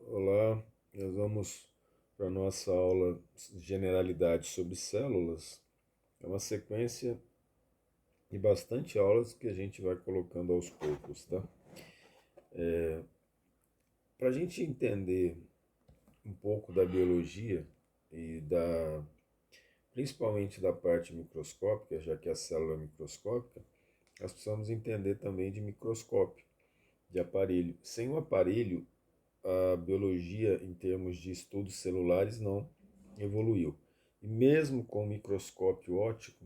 Olá, nós vamos para a nossa aula de generalidade sobre células. É uma sequência de bastante aulas que a gente vai colocando aos poucos, tá? Para a gente entender um pouco da biologia e principalmente da parte microscópica, já que a célula é microscópica, nós precisamos entender também de microscópio, de aparelho. Sem o aparelho, a biologia, em termos de estudos celulares, não evoluiu. E mesmo com o microscópio óptico,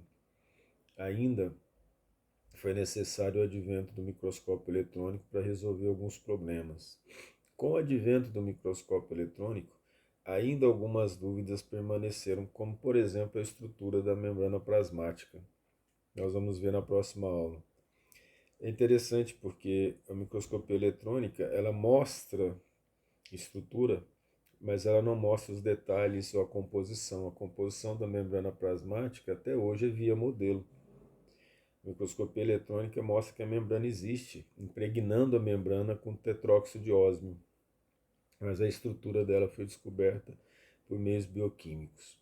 ainda foi necessário o advento do microscópio eletrônico para resolver alguns problemas. Com o advento do microscópio eletrônico, ainda algumas dúvidas permaneceram, como por exemplo a estrutura da membrana plasmática. Nós vamos ver na próxima aula. É interessante porque a microscopia eletrônica ela mostra estrutura, mas ela não mostra os detalhes ou a composição. A composição da membrana plasmática até hoje é via modelo. A microscopia eletrônica mostra que a membrana existe, impregnando a membrana com tetróxido de ósmio, mas a estrutura dela foi descoberta por meios bioquímicos.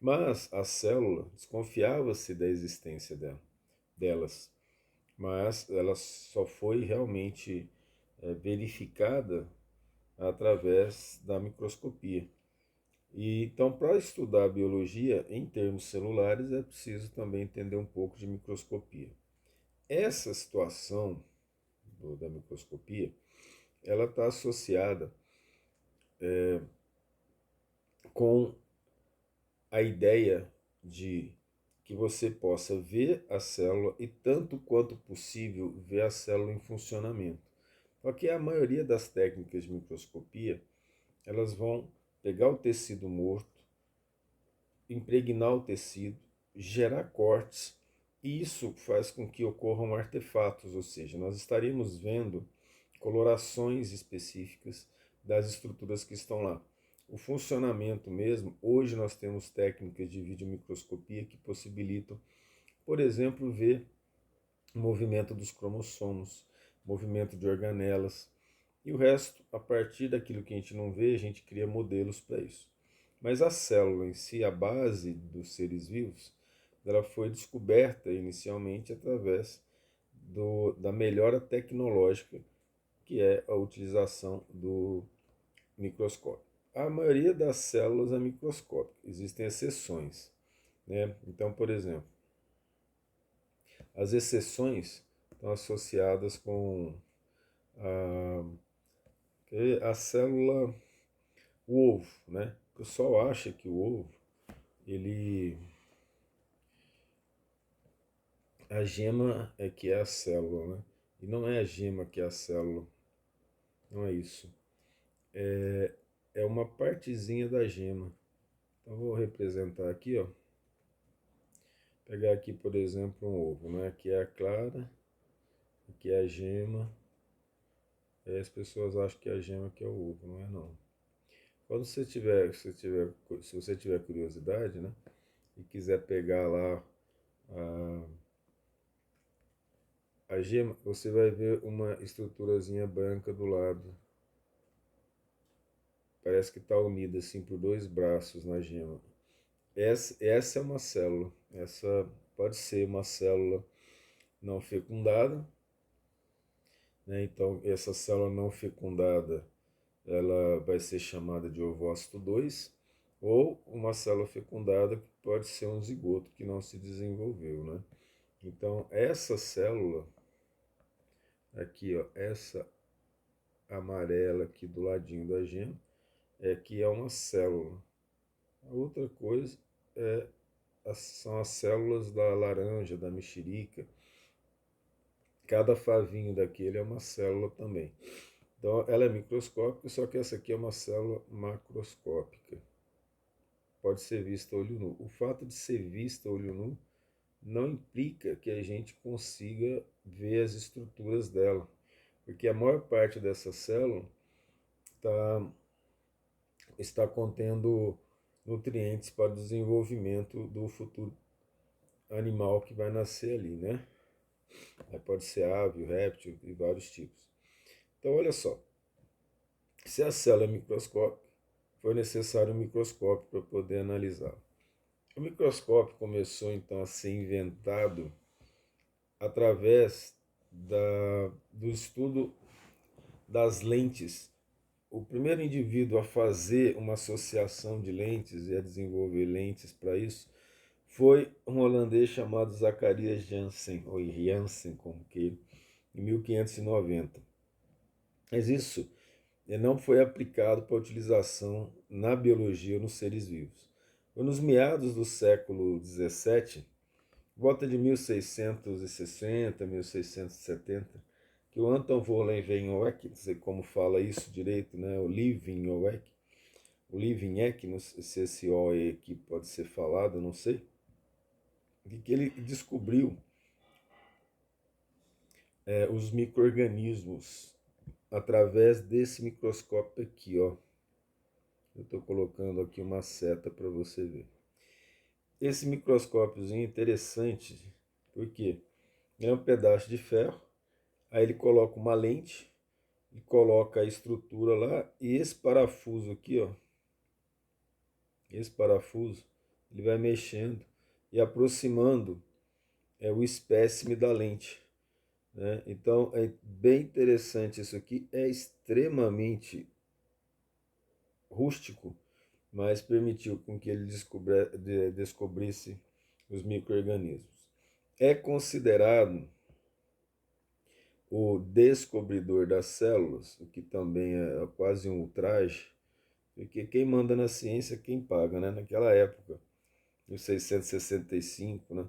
Mas a célula desconfiava-se da existência delas, mas ela só foi realmente verificada através da microscopia. E então, para estudar a biologia em termos celulares, é preciso também entender um pouco de microscopia. Essa situação da microscopia, ela está associada com a ideia de que você possa ver a célula e, tanto quanto possível, ver a célula em funcionamento. Porque a maioria das técnicas de microscopia, elas vão pegar o tecido morto, impregnar o tecido, gerar cortes, e isso faz com que ocorram artefatos, ou seja, nós estaremos vendo colorações específicas das estruturas que estão lá. O funcionamento mesmo, hoje nós temos técnicas de videomicroscopia que possibilitam, por exemplo, ver o movimento dos cromossomos, movimento de organelas, e o resto, a partir daquilo que a gente não vê, a gente cria modelos para isso. Mas a célula em si, a base dos seres vivos, ela foi descoberta inicialmente através da melhora tecnológica, que é a utilização do microscópio. A maioria das células é microscópica, existem exceções, né? Então, por exemplo, as exceções estão associadas com a célula, o ovo, né? O pessoal acha que o ovo, ele, a gema é que é a célula, né? E não é a gema que é a célula, não é isso. É uma partezinha da gema. Então vou representar aqui, ó. Pegar aqui, por exemplo, um ovo, né? Aqui é a clara, aqui é a gema. Aí as pessoas acham que é a gema que é o ovo, não é não. Quando se você tiver curiosidade, né? E quiser pegar lá a gema, você vai ver uma estruturazinha branca do lado. Parece que está unida assim por dois braços na gema. Essa é uma célula. Essa pode ser uma célula não fecundada, né? Então, essa célula não fecundada ela vai ser chamada de ovócito 2, ou uma célula fecundada que pode ser um zigoto que não se desenvolveu, né? Então, essa célula, aqui, ó, essa amarela aqui do ladinho da gema, é que é uma célula. A outra coisa são as células da laranja, da mexerica. Cada favinho daquele é uma célula também. Então, ela é microscópica, só que essa aqui é uma célula macroscópica. Pode ser vista a olho nu. O fato de ser vista a olho nu não implica que a gente consiga ver as estruturas dela, porque a maior parte dessa célula tá, está contendo nutrientes para o desenvolvimento do futuro animal que vai nascer ali, né? Aí pode ser ave, réptil e vários tipos. Então, olha só, Se a célula é microscópica, foi necessário um microscópio para poder analisá-la. O microscópio começou então a ser inventado através do estudo das lentes. O primeiro indivíduo a fazer uma associação de lentes e a desenvolver lentes para isso foi um holandês chamado Zacarias Janssen, ou Janssen, como que, em 1590. Mas isso não foi aplicado para utilização na biologia ou nos seres vivos. Foi nos meados do século XVII, volta de 1660, 1670, que o Anton von Leeuwenhoek, não sei como fala isso direito, né? O Leeuwenhoek, não sei se esse O aqui pode ser falado, não sei, que ele descobriu os micro-organismos através desse microscópio aqui, ó. Eu estou colocando aqui uma seta para você ver. Esse microscópiozinho é interessante, porque é um pedaço de ferro, aí ele coloca uma lente, ele coloca a estrutura lá, e esse parafuso aqui, ó, esse parafuso, ele vai mexendo e aproximando o espécime da lente, né? Então é bem interessante isso aqui, é extremamente rústico, mas permitiu com que ele descobrisse os micro-organismos. É considerado o descobridor das células, o que também é quase um ultraje, porque quem manda na ciência é quem paga, né? Naquela época, em 665, né?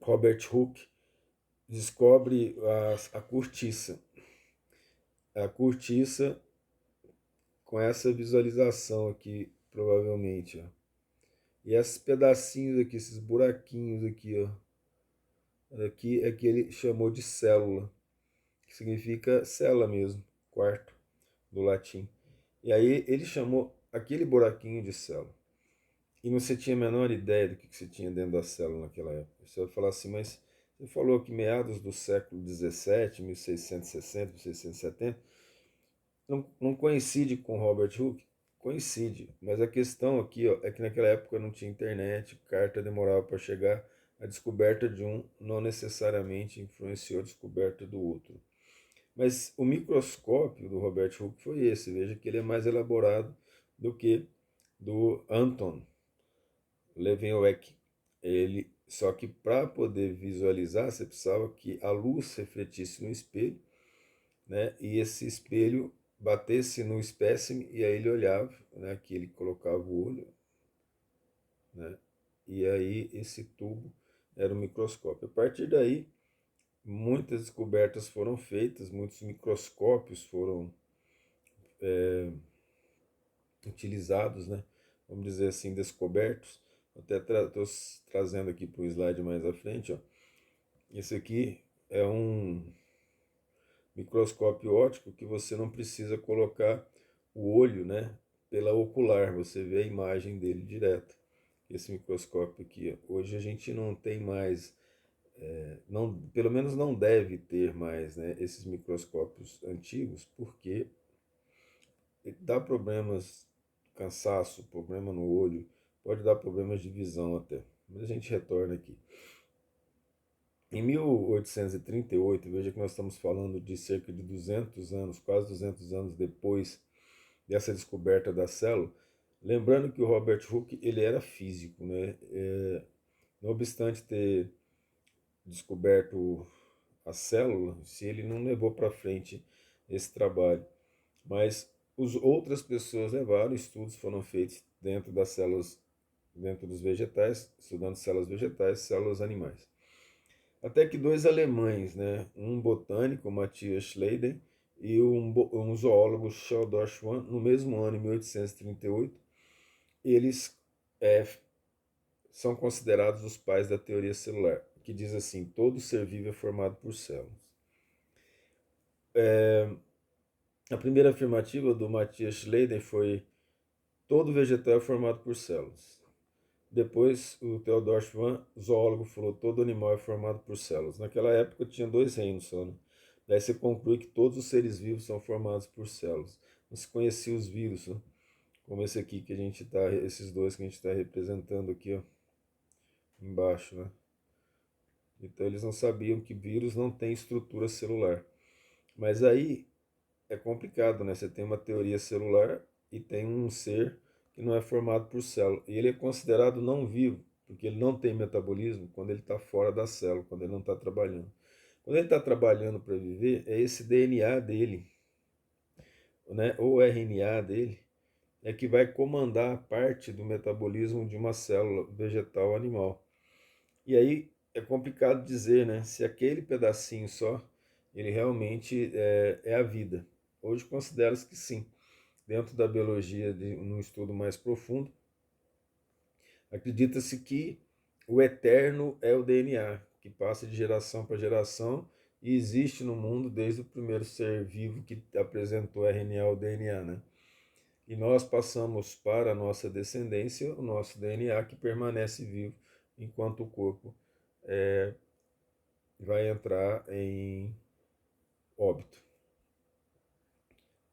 Robert Hooke descobre a cortiça. A cortiça com essa visualização aqui, provavelmente, ó. E esses pedacinhos aqui, esses buraquinhos aqui, ó, aqui é que ele chamou de célula, que significa cela mesmo, quarto, do latim. E aí ele chamou aquele buraquinho de célula. E você tinha a menor ideia do que você tinha dentro da célula naquela época. Você vai falar assim, mas você falou que meados do século XVII, 1660, 1670, não coincide com Robert Hooke? Coincide, mas a questão aqui, ó, é que naquela época não tinha internet, carta demorava para chegar, a descoberta de um não necessariamente influenciou a descoberta do outro. Mas o microscópio do Robert Hooke foi esse, veja que ele é mais elaborado do que do Anton Leeuwenhoek. Só que para poder visualizar, você precisava que a luz refletisse no espelho, né? E esse espelho batesse no espécime e aí ele olhava, né? Que ele colocava o olho, né? E aí esse tubo era o microscópio. A partir daí, muitas descobertas foram feitas, muitos microscópios foram utilizados, né? Vamos dizer assim, descobertos. Até estou trazendo aqui para o slide mais à frente, ó. Esse aqui é um microscópio óptico que você não precisa colocar o olho, né, pela ocular, você vê a imagem dele direto. Esse microscópio aqui, hoje a gente não tem mais, não, pelo menos não deve ter mais, né, esses microscópios antigos, porque dá problemas, cansaço, problema no olho, pode dar problemas de visão até. Mas a gente retorna aqui. Em 1838, veja que nós estamos falando de cerca de 200 anos, quase 200 anos depois dessa descoberta da célula, lembrando que o Robert Hooke ele era físico, né? Não obstante ter descoberto a célula, se ele não levou para frente esse trabalho, mas outras pessoas levaram, estudos foram feitos dentro das células, dentro dos vegetais, estudando células vegetais, células animais. Até que dois alemães, né, um botânico, Matthias Schleiden, e um zoólogo, Theodor Schwann, no mesmo ano, em 1838, eles é, são considerados os pais da teoria celular, que diz assim, todo ser vivo é formado por células. A primeira afirmativa do Matthias Schleiden foi todo vegetal é formado por células. Depois, o Theodor Schwann, zoólogo, falou todo animal é formado por células. Naquela época tinha dois reinos só, né? Daí você conclui que todos os seres vivos são formados por células. Não se conhecia os vírus, né? Como esse aqui que a gente tá, esses dois que a gente está representando aqui, ó, embaixo, né? Então eles não sabiam que vírus não tem estrutura celular. Mas aí é complicado, né? Você tem uma teoria celular e tem um ser que não é formado por célula. E ele é considerado não vivo, porque ele não tem metabolismo quando ele está fora da célula, quando ele não está trabalhando. Quando ele está trabalhando para viver, é esse DNA dele, né? Ou RNA dele, é que vai comandar parte do metabolismo de uma célula vegetal ou animal. E aí é complicado dizer, né, se aquele pedacinho só, ele realmente é a vida. Hoje considera-se que sim. Dentro da biologia, num estudo mais profundo, acredita-se que o eterno é o DNA, que passa de geração para geração e existe no mundo desde o primeiro ser vivo que apresentou RNA ou DNA, né? E nós passamos para a nossa descendência o nosso DNA que permanece vivo enquanto o corpo vai entrar em óbito.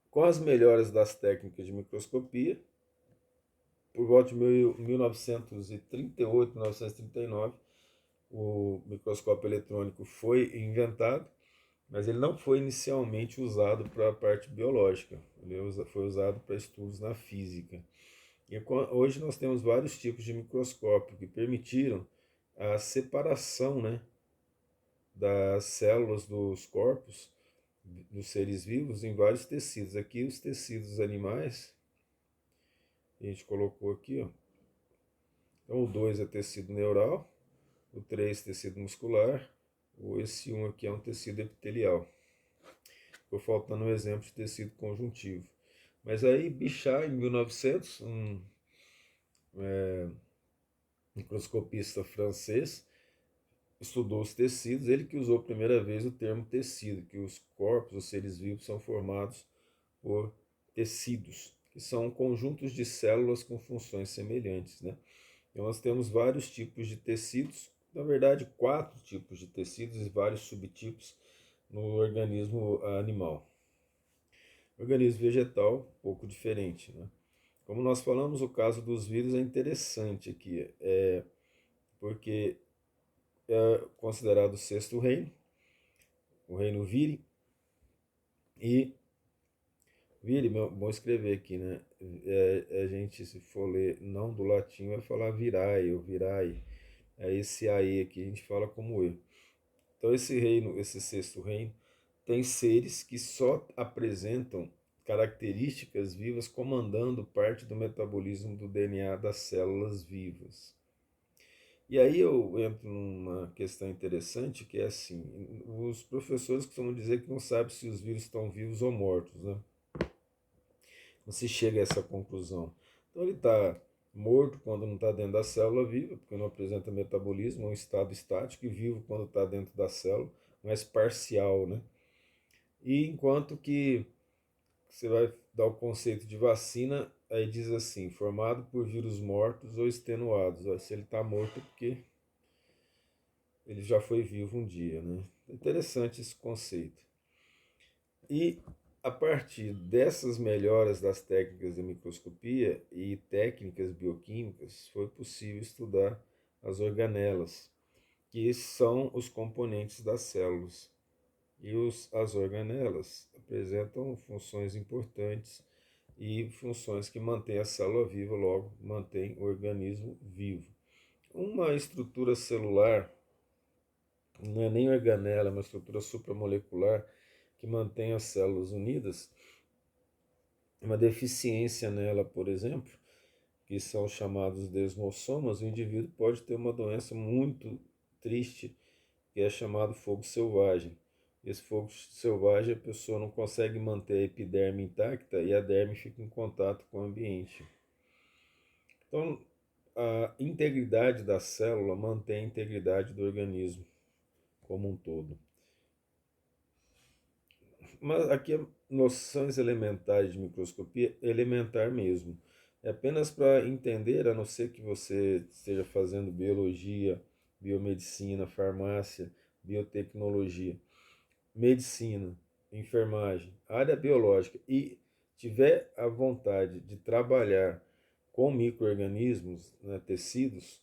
Com as melhoras das técnicas de microscopia, por volta de 1938, 1939, o microscópio eletrônico foi inventado, mas ele não foi inicialmente usado para a parte biológica, ele foi usado para estudos na física. E hoje nós temos vários tipos de microscópio que permitiram a separação, né, das células dos corpos dos seres vivos em vários tecidos. Aqui os tecidos animais, a gente colocou aqui, ó. Então o 2 é tecido neural, o 3 tecido muscular, esse 1 aqui é um tecido epitelial. Ficou faltando um exemplo de tecido conjuntivo. Mas aí Bichat, em 1900, um microscopista francês, estudou os tecidos, ele que usou a primeira vez o termo tecido, que os corpos, os seres vivos, são formados por tecidos, que são conjuntos de células com funções semelhantes, né? Então nós temos vários tipos de tecidos, na verdade 4 tipos de tecidos e vários subtipos no organismo animal. O organismo vegetal, um pouco diferente, né? Como nós falamos, o caso dos vírus é interessante aqui, porque é considerado o sexto reino, o reino vire, e vire, bom escrever aqui, né? A gente, se for ler não do latim, vai falar virai ou virai. É esse aí aqui a gente fala como e. Então esse reino, esse sexto reino, tem seres que só apresentam características vivas comandando parte do metabolismo do DNA das células vivas. E aí eu entro numa questão interessante que é assim, os professores costumam dizer que não sabem se os vírus estão vivos ou mortos, né? Não se chega a essa conclusão. Então ele está morto quando não está dentro da célula viva, porque não apresenta metabolismo, é um estado estático, e vivo quando está dentro da célula, mas parcial, né? E enquanto que você vai dar o conceito de vacina, aí diz assim, formado por vírus mortos ou extenuados. Se ele está morto é porque ele já foi vivo um dia, né? Interessante esse conceito. E a partir dessas melhoras das técnicas de microscopia e técnicas bioquímicas, foi possível estudar as organelas, que são os componentes das células. E as organelas apresentam funções importantes e funções que mantêm a célula viva, logo mantém o organismo vivo. Uma estrutura celular, não é nem organela, é uma estrutura supramolecular que mantém as células unidas. Uma deficiência nela, por exemplo, que são chamados desmossomas, o indivíduo pode ter uma doença muito triste, que é chamado fogo selvagem. Esse fogo selvagem, a pessoa não consegue manter a epiderme intacta e a derme fica em contato com o ambiente. Então, a integridade da célula mantém a integridade do organismo como um todo. Mas aqui noções elementares de microscopia, elementar mesmo. É apenas para entender, a não ser que você esteja fazendo biologia, biomedicina, farmácia, biotecnologia. medicina, enfermagem, área biológica e tiver a vontade de trabalhar com micro-organismos, né, tecidos,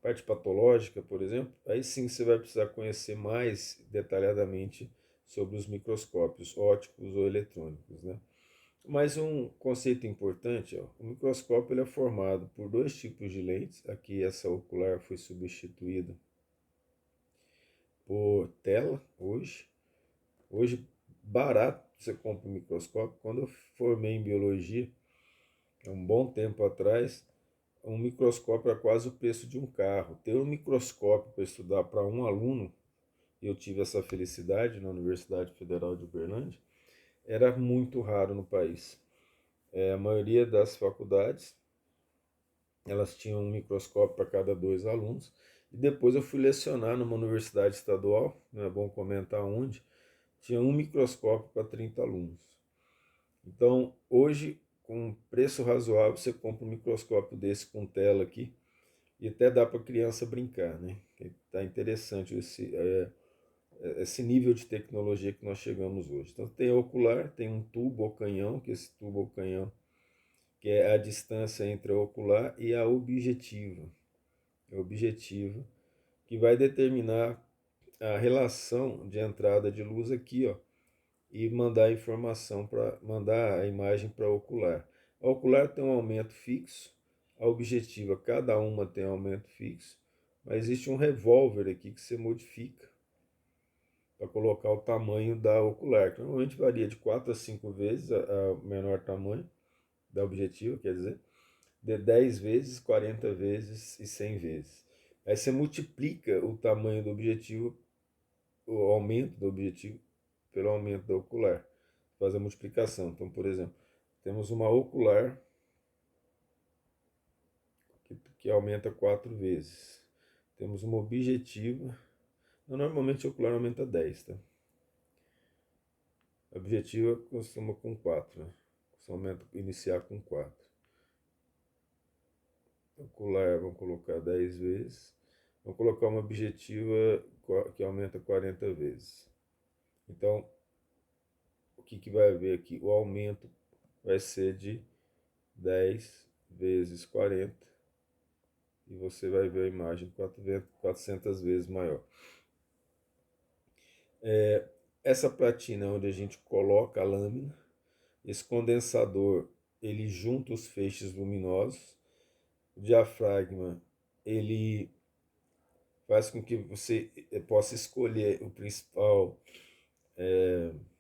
parte patológica, por exemplo, aí sim você vai precisar conhecer mais detalhadamente sobre os microscópios ópticos ou eletrônicos, né? Mas um conceito importante, ó, o microscópio ele é formado por dois tipos de lentes. Aqui essa ocular foi substituída por tela hoje. Hoje, barato você compra um microscópio. Quando eu formei em biologia, há um bom tempo atrás, um microscópio era quase o preço de um carro. Ter um microscópio para estudar para um aluno, eu tive essa felicidade na Universidade Federal de Uberlândia, era muito raro no país. A maioria das faculdades, elas tinham um microscópio para cada dois alunos. E depois eu fui lecionar numa universidade estadual, não é bom comentar onde, tinha um microscópio para 30 alunos. Então, hoje, com um preço razoável, você compra um microscópio desse com tela aqui, e até dá para a criança brincar, né? Tá interessante esse nível de tecnologia que nós chegamos hoje. Então, tem ocular, tem um tubo ou canhão, que esse tubo ou canhão, que é a distância entre a ocular e a objetiva. A objetiva, que vai determinar a relação de entrada de luz aqui, ó, e mandar a informação para mandar a imagem para a ocular. A ocular tem um aumento fixo, a objetiva cada uma tem um aumento fixo, mas existe um revólver aqui que você modifica para colocar o tamanho da ocular, que normalmente varia de 4 a 5 vezes a menor tamanho da objetiva, quer dizer, de 10 vezes, 40 vezes e 100 vezes. Aí você multiplica o tamanho do objetivo, o aumento do objetivo, pelo aumento da ocular. Faz a multiplicação. Então, por exemplo, temos uma ocular que aumenta 4 vezes. Temos uma objetiva. Normalmente a ocular aumenta 10, tá? A objetiva costuma com 4, né? Aumenta iniciar com 4. Ocular, vamos colocar 10 vezes. Vamos colocar uma objetiva que aumenta 40 vezes. Então, o que vai haver aqui? O aumento vai ser de 10 vezes 40 e você vai ver a imagem 400 vezes maior. Essa platina é onde a gente coloca a lâmina. Esse condensador, ele junta os feixes luminosos. O diafragma, ele faz com que você possa escolher o principal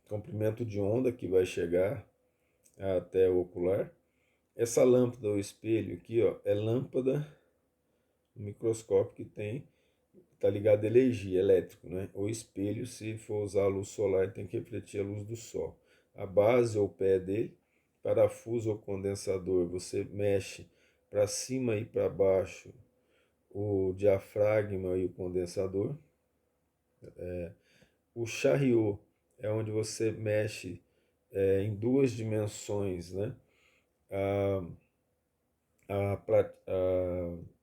comprimento de onda que vai chegar até o ocular. Essa lâmpada ou espelho aqui, ó, é lâmpada, um microscópio que tem, está ligado a energia, elétrico, né? O espelho, se for usar a luz solar, tem que refletir a luz do sol. A base ou pé dele, parafuso ou condensador, você mexe para cima e para baixo o diafragma e o condensador. O chariot é onde você mexe em duas dimensões, né? A,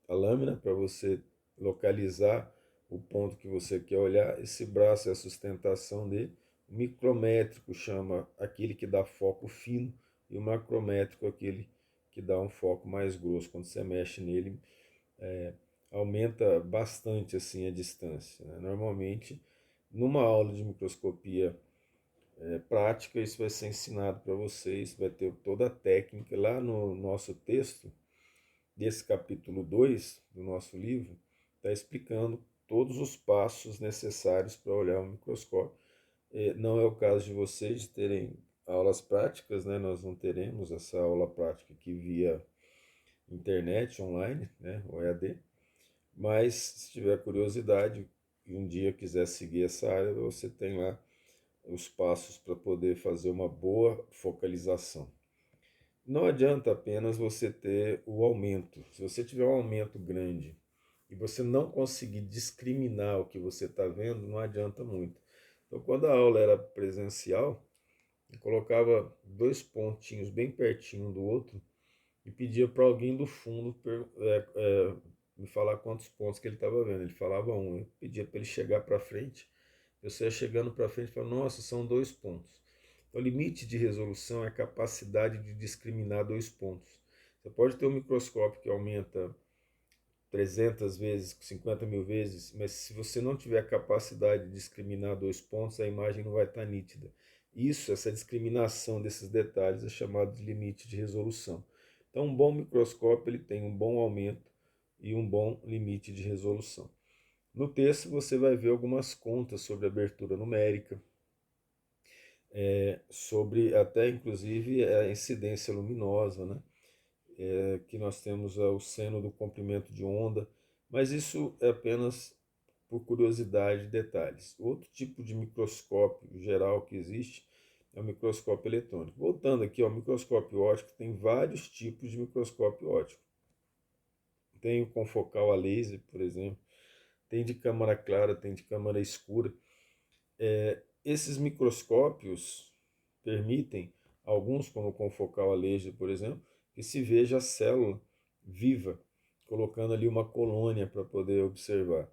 a lâmina para você localizar o ponto que você quer olhar. Esse braço é a sustentação dele. O micrométrico chama aquele que dá foco fino e o macrométrico aquele que dá um foco mais grosso. Quando você mexe nele, aumenta bastante assim a distância, né? Normalmente, numa aula de microscopia prática, isso vai ser ensinado para vocês, vai ter toda a técnica. Lá no nosso texto, desse capítulo 2 do nosso livro, está explicando todos os passos necessários para olhar o microscópio. Não é o caso de vocês de terem aulas práticas, né? Nós não teremos essa aula prática aqui via internet, online, né? O EAD. Mas, se tiver curiosidade e um dia quiser seguir essa área, você tem lá os passos para poder fazer uma boa focalização. Não adianta apenas você ter o aumento. Se você tiver um aumento grande e você não conseguir discriminar o que você está vendo, não adianta muito. Então, quando a aula era presencial, eu colocava dois pontinhos bem pertinho um do outro e pedia para alguém do fundo me falar quantos pontos que ele estava vendo. Ele falava um, eu pedia para ele chegar para frente Você chegando para frente e fala, nossa, são 2 pontos. Então, o limite de resolução é a capacidade de discriminar 2 pontos. Você pode ter um microscópio que aumenta 300 vezes, 50 mil vezes, mas se você não tiver a capacidade de discriminar 2 pontos, a imagem não vai estar nítida. Essa discriminação desses detalhes é chamado de limite de resolução. Então, um bom microscópio ele tem um bom aumento e um bom limite de resolução. No texto você vai ver algumas contas sobre abertura numérica, sobre até inclusive a incidência luminosa, né? Que nós temos o seno do comprimento de onda, mas isso é apenas por curiosidade e detalhes. Outro tipo de microscópio geral que existe é o microscópio eletrônico. Voltando aqui ao microscópio óptico, tem vários tipos de microscópio óptico. Tem o confocal a laser, por exemplo, tem de câmara clara, tem de câmara escura. Esses microscópios permitem, alguns como o confocal a laser, por exemplo, que se veja a célula viva, colocando ali uma colônia para poder observar.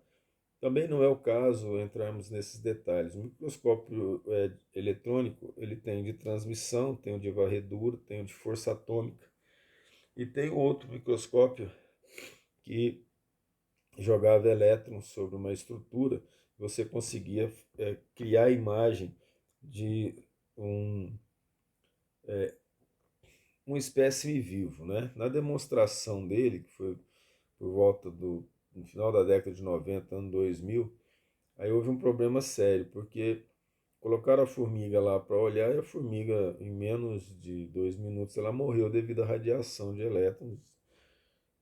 Também não é o caso entrarmos nesses detalhes. O microscópio eletrônico ele tem de transmissão, tem o de varredura, tem o de força atômica e tem outro microscópio que jogava elétrons sobre uma estrutura, você conseguia criar a imagem de um, um espécime vivo. Né? Na demonstração dele, que foi por volta no final da década de 90, ano 2000, aí houve um problema sério, porque colocaram a formiga lá para olhar e a formiga, em menos de 2 minutos, ela morreu devido à radiação de elétrons.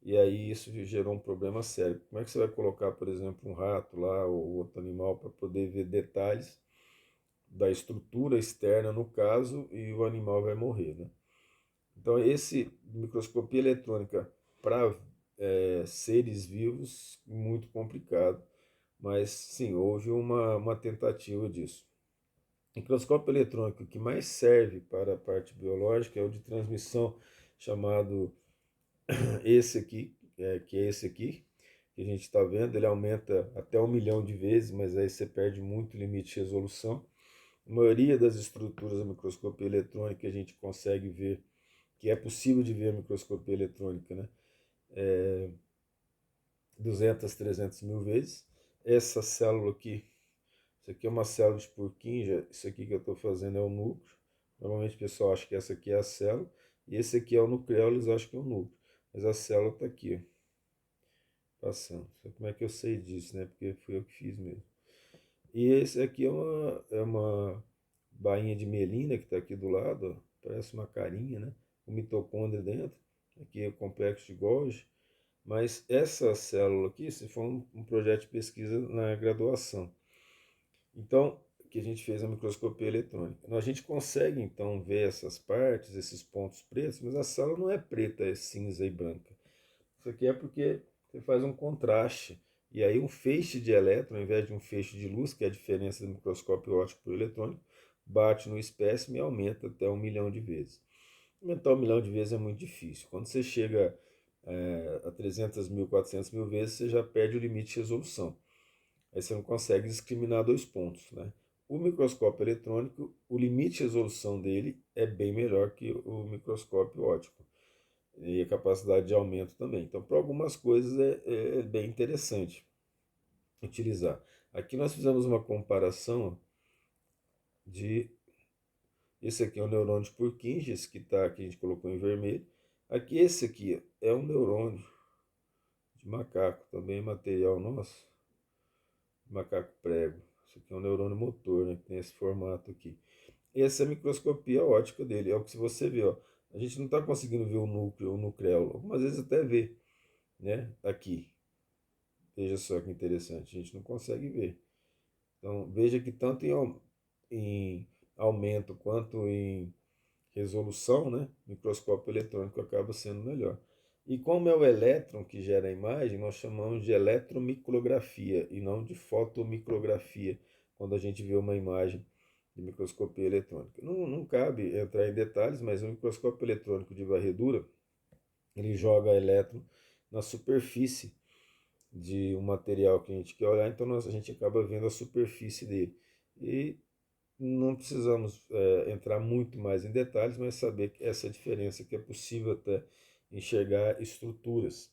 E aí isso gerou um problema sério. Como é que você vai colocar, por exemplo, um rato lá ou outro animal para poder ver detalhes da estrutura externa, no caso, e o animal vai morrer, né? Então, esse microscopia eletrônica para seres vivos, muito complicado. Mas, sim, houve uma tentativa disso. O microscópio eletrônico que mais serve para a parte biológica é o de transmissão, chamado esse aqui, que é esse aqui, que a gente está vendo. Ele aumenta até 1 milhão de vezes, mas aí você perde muito o limite de resolução. A maioria das estruturas da microscopia eletrônica a gente consegue ver, que é possível de ver a microscopia eletrônica, né? 200, 300 mil vezes. Essa célula aqui, isso aqui é uma célula de Purkinje, isso aqui que eu estou fazendo é o núcleo. Normalmente o pessoal acha que essa aqui é a célula, e esse aqui é o nucleolo, eles acham que é o núcleo. Mas a célula está aqui, ó, passando. Como é que eu sei disso, né? Porque fui eu que fiz mesmo. E esse aqui é uma bainha de mielina que está aqui do lado, ó, parece uma carinha, né? O mitocôndrio dentro. Aqui é o complexo de Golgi. Mas essa célula aqui, se foi um projeto de pesquisa na graduação. Então, que a gente fez a microscopia eletrônica. A gente consegue, então, ver essas partes, esses pontos pretos, mas a célula não é preta, é cinza e branca. Isso aqui é porque você faz um contraste. E aí um feixe de elétron, ao invés de um feixe de luz, que é a diferença do microscópio óptico para o eletrônico, bate no espécime e aumenta até 1 milhão de vezes. Aumentar 1 milhão de vezes é muito difícil. Quando você chega a 300 mil, 400 mil vezes, você já perde o limite de resolução. Aí você não consegue discriminar 2 pontos. Né? O microscópio eletrônico, o limite de resolução dele é bem melhor que o microscópio óptico. E a capacidade de aumento também. Então, para algumas coisas é bem interessante utilizar. Aqui nós fizemos uma comparação de... Esse aqui é um neurônio de Purkinje, esse que está aqui a gente colocou em vermelho. Aqui, esse aqui é um neurônio de macaco, também é material nosso, macaco prego. Isso aqui é um neurônio motor, né, que tem esse formato aqui. Essa é a microscopia óptica dele, é o que você vê, ó. A gente não está conseguindo ver o núcleo, o nucleolo, algumas vezes até vê, né, aqui. Veja só que interessante, a gente não consegue ver. Então, veja que tanto em aumento quanto em resolução, né, o microscópio eletrônico acaba sendo melhor. E como é o elétron que gera a imagem, nós chamamos de eletromicrografia e não de fotomicrografia, quando a gente vê uma imagem de microscopia eletrônica. Não cabe entrar em detalhes, mas o microscópio eletrônico de varredura, ele joga elétron na superfície de um material que a gente quer olhar, então a gente acaba vendo a superfície dele. E não precisamos entrar muito mais em detalhes, mas saber que essa diferença que é possível até enxergar estruturas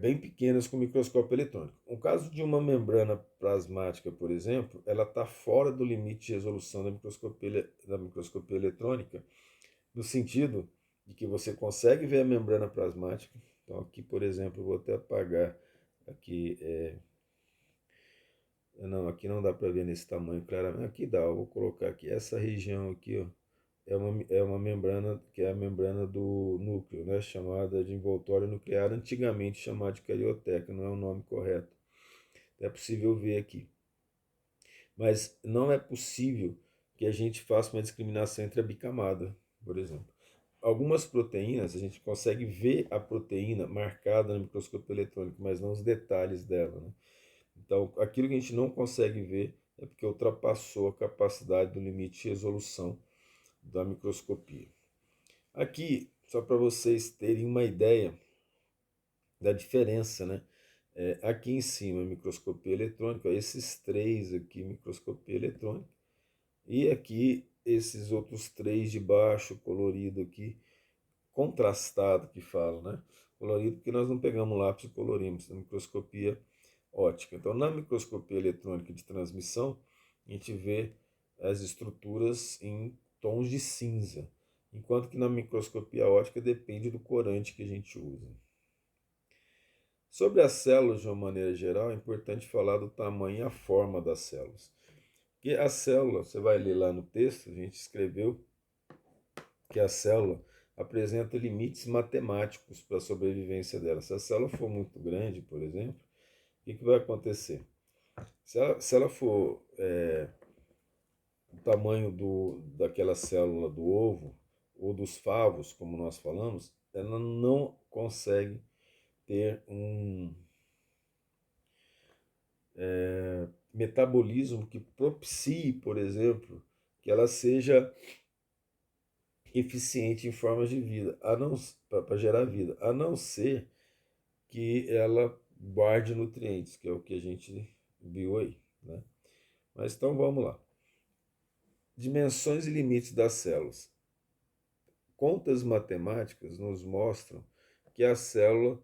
bem pequenas com microscópio eletrônico. No caso de uma membrana plasmática, por exemplo, ela está fora do limite de resolução da microscopia eletrônica, no sentido de que você consegue ver a membrana plasmática. Então aqui, por exemplo, eu vou até apagar aqui. Não, aqui não dá para ver nesse tamanho claramente. Aqui dá, eu vou colocar aqui. Essa região aqui, ó, é uma membrana que é a membrana do núcleo, né, chamada de envoltório nuclear, antigamente chamada de carioteca, não é o nome correto. É possível ver aqui. Mas não é possível que a gente faça uma discriminação entre a bicamada, por exemplo. Algumas proteínas, a gente consegue ver a proteína marcada no microscópio eletrônico, mas não os detalhes dela, né? Então, aquilo que a gente não consegue ver é porque ultrapassou a capacidade do limite de resolução da microscopia. Aqui, só para vocês terem uma ideia da diferença, né? Aqui em cima, microscopia eletrônica, esses três aqui, microscopia eletrônica, e aqui esses outros três de baixo, colorido aqui, contrastado que fala, né? Colorido porque nós não pegamos lápis e colorimos, na microscopia ótica. Então, na microscopia eletrônica de transmissão, a gente vê as estruturas em tons de cinza, enquanto que na microscopia ótica depende do corante que a gente usa. Sobre as células, de uma maneira geral, é importante falar do tamanho e a forma das células. Porque a célula, você vai ler lá no texto, a gente escreveu que a célula apresenta limites matemáticos para a sobrevivência dela. Se a célula for muito grande, por exemplo, o que vai acontecer? Se ela for o tamanho daquela célula do ovo ou dos favos, como nós falamos, ela não consegue ter um metabolismo que propicie, por exemplo, que ela seja eficiente em formas de vida, para gerar vida, a não ser que ela guarde nutrientes, que é o que a gente viu aí, né? Mas então vamos lá. Dimensões e limites das células. Contas matemáticas nos mostram que a célula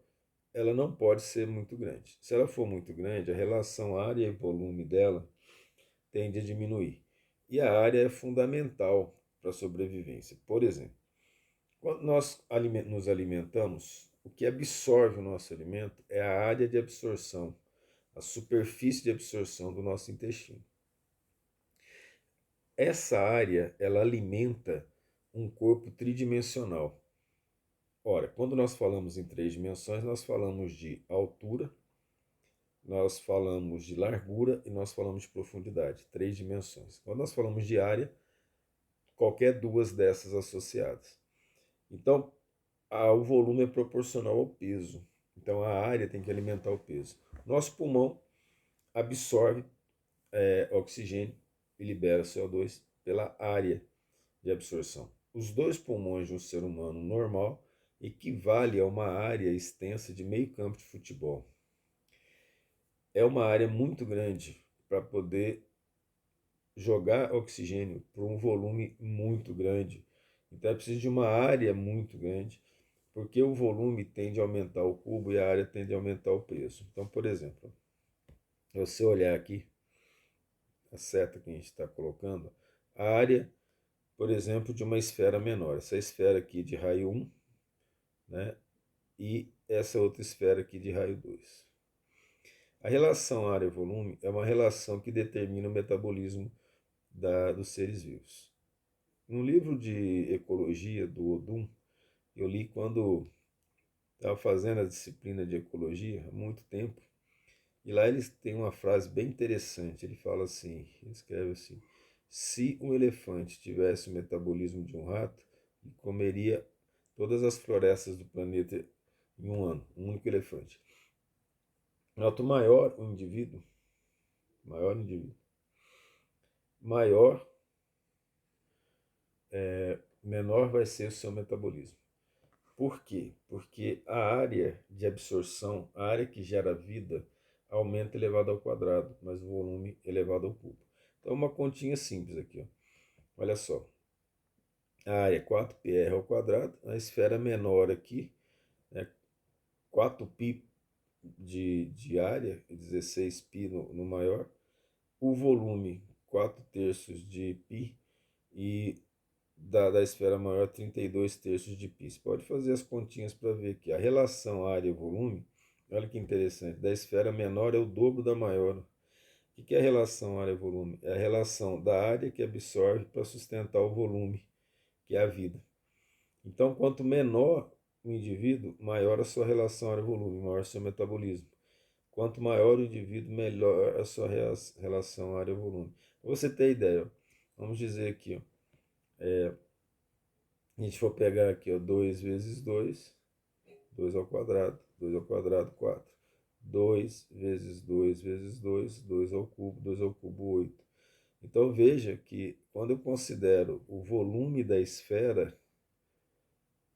ela não pode ser muito grande. Se ela for muito grande, a relação área e volume dela tende a diminuir. E a área é fundamental para a sobrevivência. Por exemplo, quando nós nos alimentamos, o que absorve o nosso alimento é a área de absorção, a superfície de absorção do nosso intestino. Essa área, ela alimenta um corpo tridimensional. Ora, quando nós falamos em três dimensões, nós falamos de altura, nós falamos de largura e nós falamos de profundidade, três dimensões. Quando nós falamos de área, qualquer duas dessas associadas. Então, o volume é proporcional ao peso. Então, a área tem que alimentar o peso. Nosso pulmão absorve oxigênio e libera CO2 pela área de absorção. Os dois pulmões de um ser humano normal equivale a uma área extensa de meio campo de futebol. É uma área muito grande para poder jogar oxigênio por um volume muito grande. Então é preciso de uma área muito grande, porque o volume tende a aumentar o cubo e a área tende a aumentar o peso. Então, por exemplo, se você olhar aqui, a seta que a gente está colocando, a área, por exemplo, de uma esfera menor. Essa esfera aqui de raio 1, né? E essa outra esfera aqui de raio 2. A relação área-volume é uma relação que determina o metabolismo dos seres vivos. No livro de ecologia do Odum, eu li quando estava fazendo a disciplina de ecologia há muito tempo, e lá eles têm uma frase bem interessante. Ele fala assim, ele escreve assim: se um elefante tivesse o metabolismo de um rato, ele comeria todas as florestas do planeta em um ano, um único elefante. Quanto maior o indivíduo, maior, menor vai ser o seu metabolismo. Por quê? Porque a área de absorção, a área que gera vida, aumenta elevado ao quadrado, mais o volume elevado ao cubo. Então, uma continha simples aqui, ó. Olha só. A área é 4πr ao quadrado, a esfera menor aqui, né, 4π de área, 16π no maior, o volume 4/3 de π e da esfera maior 32/3 de π. Você pode fazer as continhas para ver que a relação área-volume, olha que interessante, da esfera menor é o dobro da maior. O que é a relação área-volume? É a relação da área que absorve para sustentar o volume, que é a vida. Então, quanto menor o indivíduo, maior a sua relação área-volume, maior o seu metabolismo. Quanto maior o indivíduo, melhor a sua relação área-volume. Para você ter ideia, vamos dizer aqui, ó, a gente for pegar aqui, ó, 2 vezes 2, 2 ao quadrado, 2 ao quadrado, 4. 2 vezes 2 vezes 2, 2 ao cubo, 8. Então veja que quando eu considero o volume da esfera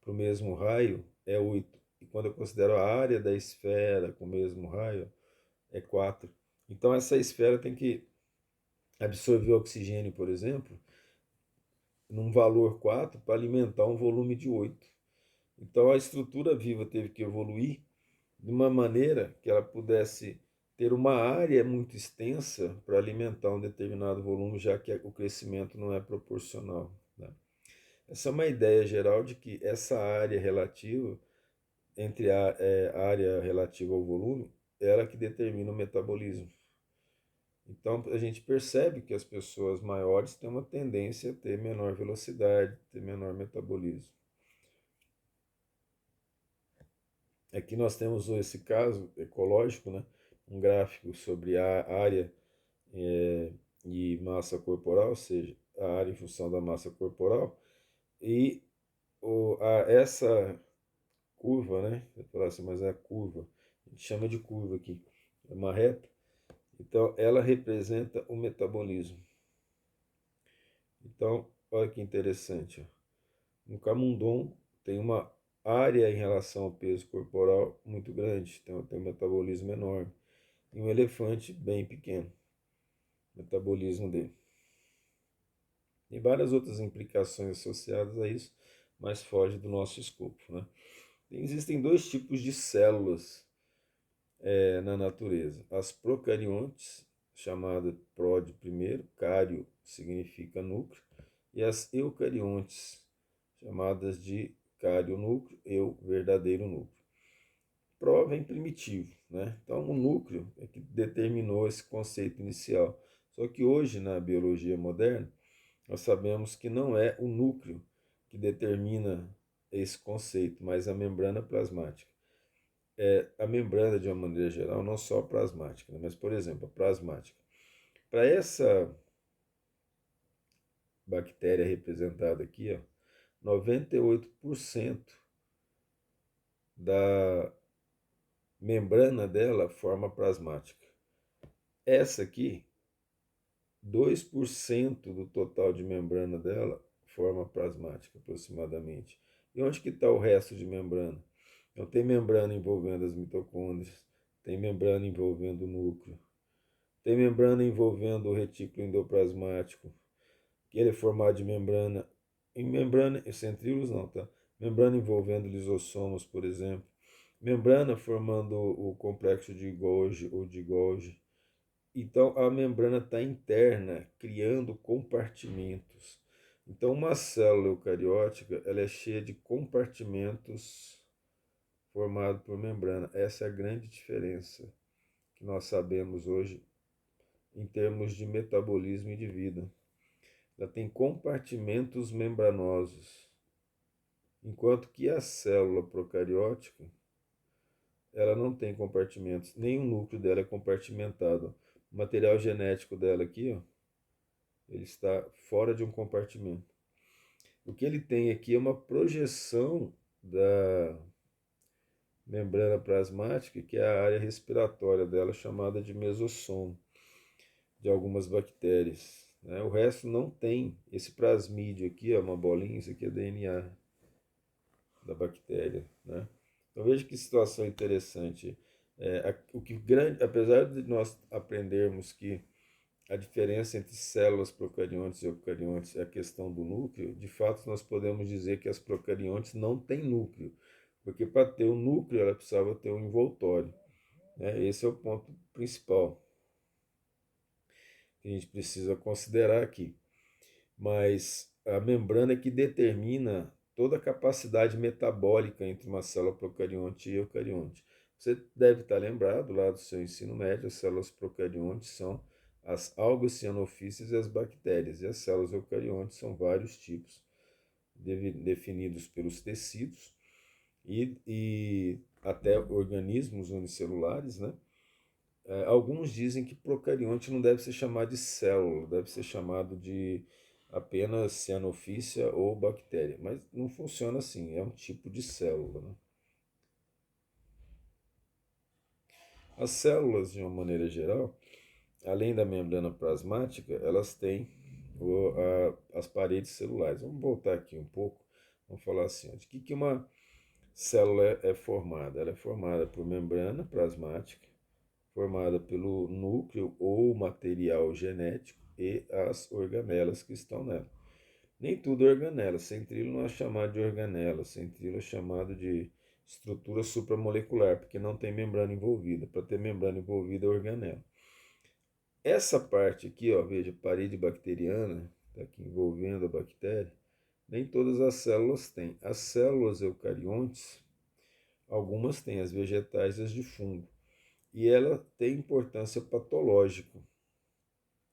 para o mesmo raio, é 8. E quando eu considero a área da esfera com o mesmo raio, é 4. Então essa esfera tem que absorver oxigênio, por exemplo, num valor 4 para alimentar um volume de 8. Então a estrutura viva teve que evoluir de uma maneira que ela pudesse ter uma área muito extensa para alimentar um determinado volume, já que o crescimento não é proporcional, né? Essa é uma ideia geral de que essa área relativa, entre a área relativa ao volume, é ela que determina o metabolismo. Então a gente percebe que as pessoas maiores têm uma tendência a ter menor velocidade, ter menor metabolismo. Aqui nós temos esse caso ecológico, né? Um gráfico sobre a área e massa corporal, ou seja, a área em função da massa corporal, e essa curva, né? Eu vou falar assim, mas é a curva, a gente chama de curva aqui, é uma reta, então ela representa o metabolismo. Então, olha que interessante, ó. Um camundongo tem uma área em relação ao peso corporal muito grande, então tem um metabolismo enorme, e um elefante bem pequeno, o metabolismo dele. Tem várias outras implicações associadas a isso, mas foge do nosso escopo, né? Existem dois tipos de células na natureza. As procariontes, chamada prod primeiro, cário significa núcleo, e as eucariontes, chamadas de carionúcleo, verdadeiro núcleo. Pró vem primitivo, né? Então o núcleo é que determinou esse conceito inicial. Só que hoje, na biologia moderna, nós sabemos que não é o núcleo que determina esse conceito, mas a membrana plasmática. A membrana, de uma maneira geral, não só a plasmática, né? Mas, por exemplo, a plasmática. Para essa bactéria representada aqui, ó, 98% da membrana dela forma plasmática. Essa aqui, 2% do total de membrana dela forma plasmática, aproximadamente. E onde que está o resto de membrana? Então tem membrana envolvendo as mitocôndrias, tem membrana envolvendo o núcleo, tem membrana envolvendo o retículo endoplasmático, que ele é formado de membrana, centríolos não, tá? Membrana envolvendo lisossomos, por exemplo. Membrana formando o complexo de Golgi ou de Golgi. Então a membrana está interna, criando compartimentos. Então uma célula eucariótica ela é cheia de compartimentos formados por membrana. Essa é a grande diferença que nós sabemos hoje em termos de metabolismo e de vida. Ela tem compartimentos membranosos, enquanto que a célula procariótica ela não tem compartimentos, nem o núcleo dela é compartimentado. O material genético dela aqui, ó, ele está fora de um compartimento. O que ele tem aqui é uma projeção da membrana plasmática, que é a área respiratória dela, chamada de mesossomo, de algumas bactérias, né? O resto não tem. Esse plasmídio aqui, ó, uma bolinha, isso aqui é DNA da bactéria, né? Então veja que situação interessante. Apesar de nós aprendermos que a diferença entre células procariontes e eucariontes é a questão do núcleo, de fato nós podemos dizer que as procariontes não têm núcleo, porque para ter um núcleo ela precisava ter um envoltório, né? Esse é o ponto principal que a gente precisa considerar aqui. Mas a membrana é que determina toda a capacidade metabólica entre uma célula procarionte e eucarionte. Você deve estar lembrado lá do seu ensino médio, as células procariontes são as algas cianofíceas e as bactérias, e as células eucariontes são vários tipos, definidos pelos tecidos e até organismos unicelulares, né? Alguns dizem que procarionte não deve ser chamado de célula, deve ser chamado de apenas cianofícia ou bactéria, mas não funciona assim, é um tipo de célula, né? As células, de uma maneira geral, além da membrana plasmática, elas têm as paredes celulares. Vamos voltar aqui um pouco, vamos falar assim, de que uma célula é formada? Ela é formada por membrana plasmática, formada pelo núcleo ou material genético e as organelas que estão nela. Nem tudo é organela. Centríolo não é chamado de organela, centríolo é chamado de estrutura supramolecular, porque não tem membrana envolvida. Para ter membrana envolvida é organela. Essa parte aqui, ó, veja, parede bacteriana, está aqui envolvendo a bactéria, nem todas as células têm. As células eucariontes, algumas têm, as vegetais e as de fungo. E ela tem importância patológica.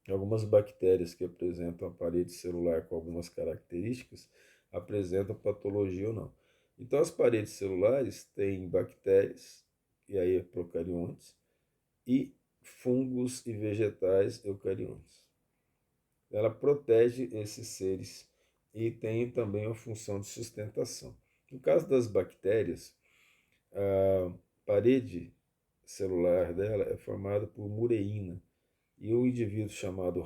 Algumas bactérias que apresentam a parede celular com algumas características apresentam patologia ou não. Então, as paredes celulares têm bactérias, e aí procariontes, e fungos e vegetais eucariontes. Ela protege esses seres e tem também uma função de sustentação. No caso das bactérias, a parede celular dela é formada por mureína. E um indivíduo chamado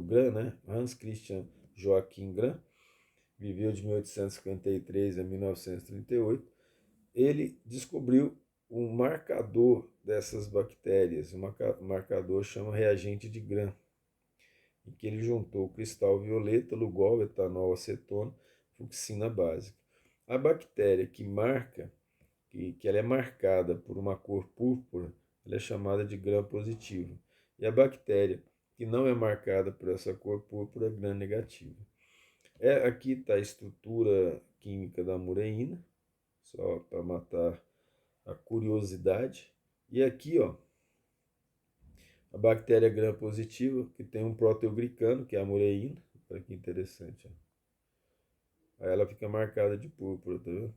Gram, né? Hans Christian Joachim Gram, viveu de 1853 a 1938. Ele descobriu um marcador dessas bactérias, um marcador chama reagente de Gram, em que ele juntou cristal violeta, lugol, etanol, acetona, fucsina básica. A bactéria que marca, que ela é marcada por uma cor púrpura, ela é chamada de gram positivo. E a bactéria que não é marcada por essa cor púrpura é gram negativa. Aqui está a estrutura química da mureína, só para matar a curiosidade. E aqui, ó, a bactéria gram positiva, que tem um proteoglicano, que é a mureína. Olha que interessante. Ó. Aí ela fica marcada de púrpura, tá vendo?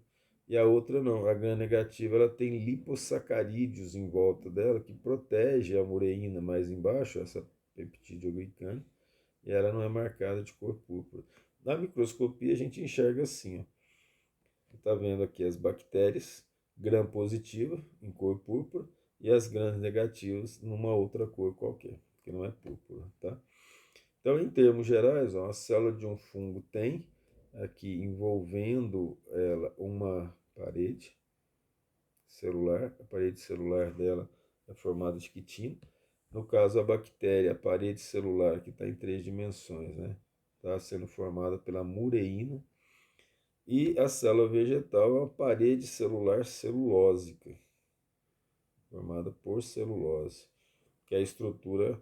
E a outra não, a gram negativa ela tem lipossacarídeos em volta dela que protege a mureína mais embaixo, essa peptidoglicana, e ela não é marcada de cor púrpura. Na microscopia a gente enxerga assim, ó. Está vendo aqui as bactérias gram positiva em cor púrpura e as grãs negativas numa outra cor qualquer, que não é púrpura, tá? Então, em termos gerais, ó, a célula de um fungo tem aqui envolvendo ela uma parede celular, a parede celular dela é formada de quitina. No caso, a bactéria, a parede celular, que está em 3 dimensões, né? Está sendo formada pela mureína. E a célula vegetal é uma parede celular celulósica, formada por celulose, que é a estrutura,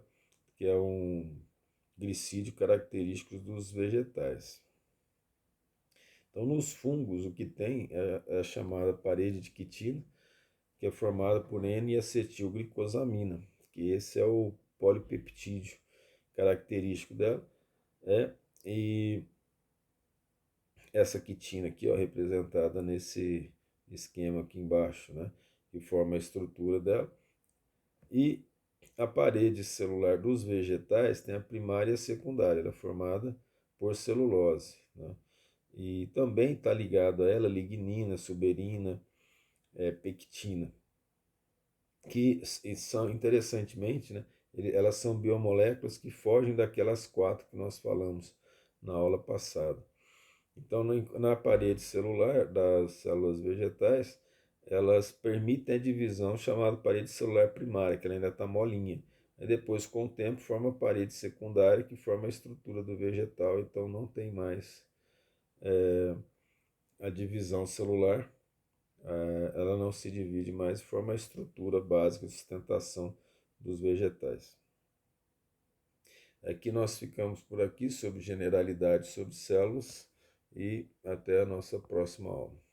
que é um glicídio característico dos vegetais. Então, nos fungos, o que tem é a chamada parede de quitina, que é formada por N-acetilglicosamina, que esse é o polipeptídeo característico dela. E essa quitina aqui, ó, representada nesse esquema aqui embaixo, né, que forma a estrutura dela. E a parede celular dos vegetais tem a primária e a secundária, ela é formada por celulose, né? E também está ligado a ela lignina, suberina, pectina, que são, interessantemente, né, elas são biomoléculas que fogem daquelas 4 que nós falamos na aula passada. Então, na parede celular das células vegetais, elas permitem a divisão chamada parede celular primária, que ela ainda está molinha. Aí depois, com o tempo, forma a parede secundária, que forma a estrutura do vegetal, então não tem mais a divisão celular, ela não se divide mais, forma a estrutura básica de sustentação dos vegetais. Aqui nós ficamos por aqui sobre generalidades sobre células e até a nossa próxima aula.